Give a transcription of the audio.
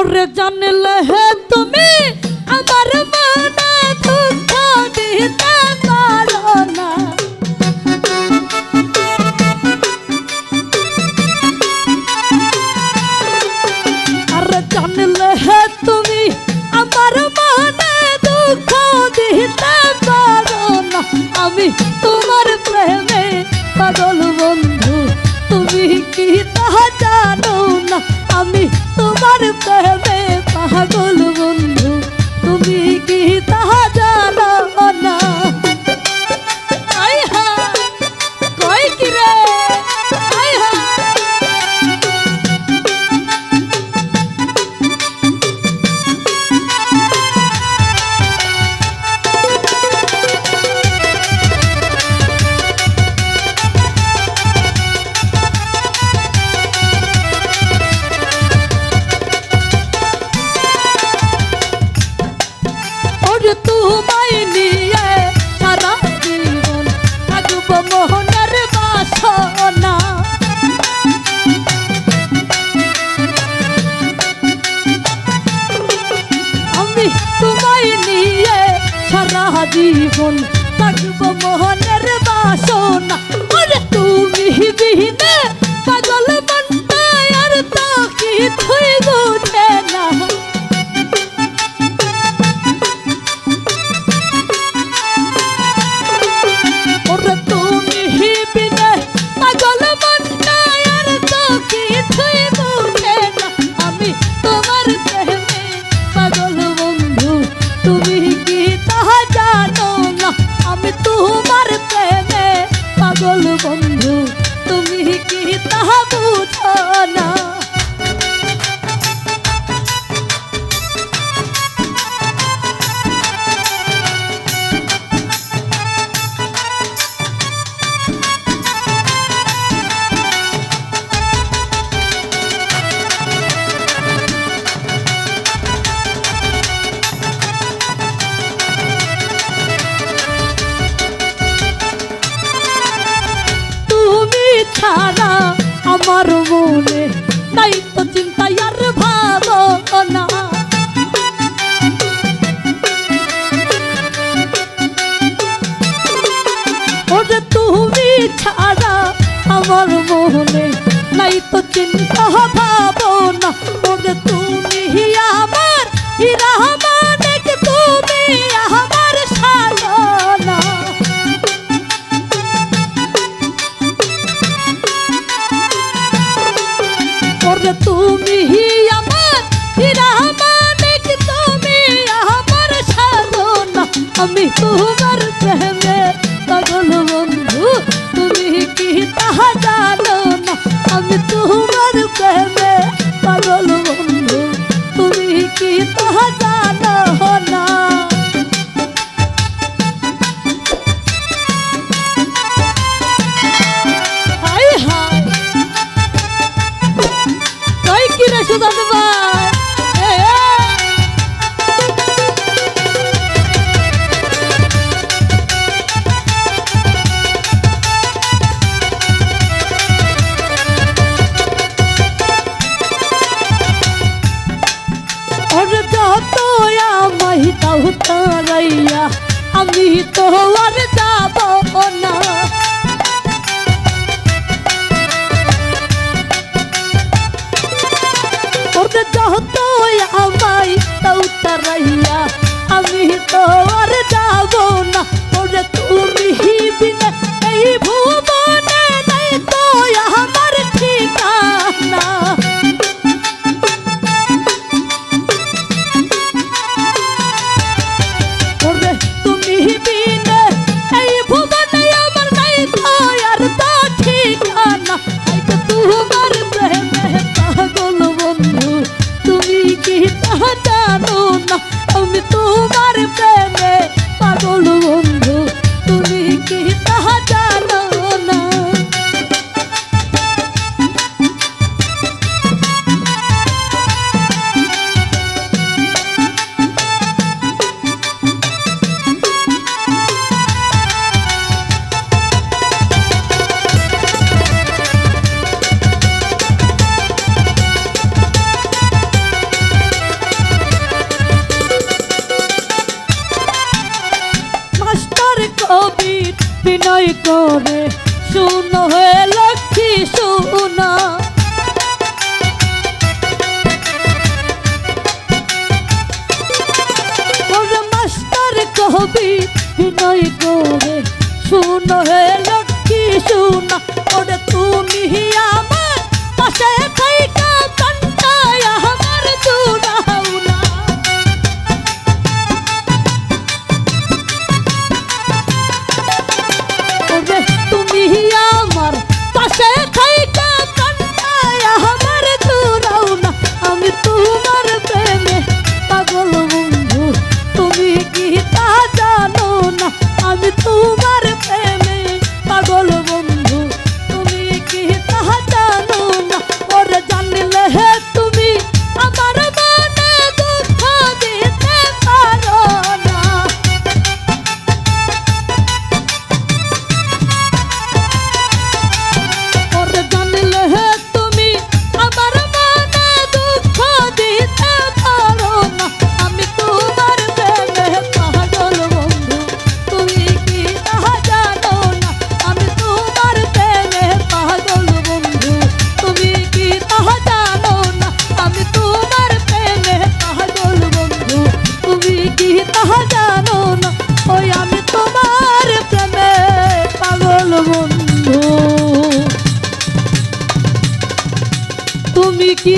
ওরে জানলে হে তুমি আমার মনে দুঃখ দিতে পারো না। আরে জানলে হে তুমি আমার মনে দুঃখ দিতে পারো না। আমি তোমার প্রেমে পাগল বন্ধু, তুমি কি তাহা জানো না? আমি তোমার প্রেমে পাগল বন্ধু, তুমি কি তাহা জানো না? আই হা কই কি রে, আই হা তোমায় নিয়ে সারা জীবন থাকবো মোহনের বাসনা। আমি তোমায় নিয়ে সারা জীবন থাকবো মোহনের বাসনা। ওরে তুমি বিহীনে পাগল মনটা আর তো কিছুই বুঝে না। বন্ধু তুমি কি তাহা বুঝো না? ছাড়া আমার মনে তাই তো চিন্তা আর ভাবনা। ওরে তুমি ছাড়া আমার মনে নাই তো চিন্তা ভাবনা। ওরে তুমি আমার হীরা মানিক, তুমি আমার সাধনা। ওরে তুমি আমার হীরা মানিক, তুমি আমার সাধনা। আমি তোমার প্রেমে পাগল বন্ধু, তুমি কি তাহা জানো না? আমি তোমার প্রেমে পাগল বন্ধু, তুমি কি তাহা জানো না? হাই হাই কই কি রে সুদান ভাই, ওরে যত আমায় দাও তারাইয়া আমি তো আর যাব না। ওরে যত আমায় দাও তারাইয়া আমি তো আর যাব না। ওরে তুমি বিনা এই ভুবনে নাই তো আমার ঠিকানা। ওরে তুমি বিনা এই ভুবনে আমার নাই তো আর তো ঠিকানা। তোমার প্রেমে পাগল বন্ধু, তুমি কি তাহা জানো না? আমি তোমার প্রেমে পাগল বন্ধু, তুমি কি তাহা জানো না? বিনয় করে শুনো হে লক্ষ্মী শুনো ওরে মাস্টার কবি বিনয় করে শুনো হে লক্ষ্মী শুনো ওরে তুমি আমার পাশে থাইকা কান্তায় আমার জুড়াও না ওরে তুমি আমার পাশে থাইকা কান্তায় আমার জুড়াও না আমি তোমার প্রেমে পাগল বন্ধু তুমি কি তা জানো না আমি তোমার প্রেমে পাগল বন্ধু তুমি কি তা জানো না ওরে জানলে হে তুমি আমার মনে দুঃখ দিতে পারো না ওরে জানলে হে তুমি আমার মনে দুঃখ দিতে পারো না আমি তোমার প্রেমে পাগল বন্ধু তুমি কি তা জানো না আমি তোমার প্রেমে পাগল বন্ধু তুমি কি তা জানো না আমি তোমার প্রেমে পাগল বন্ধু তুমি কি তা জানো না ওই আমি তোমার প্রেমে পাগল বন্ধু তুমি কি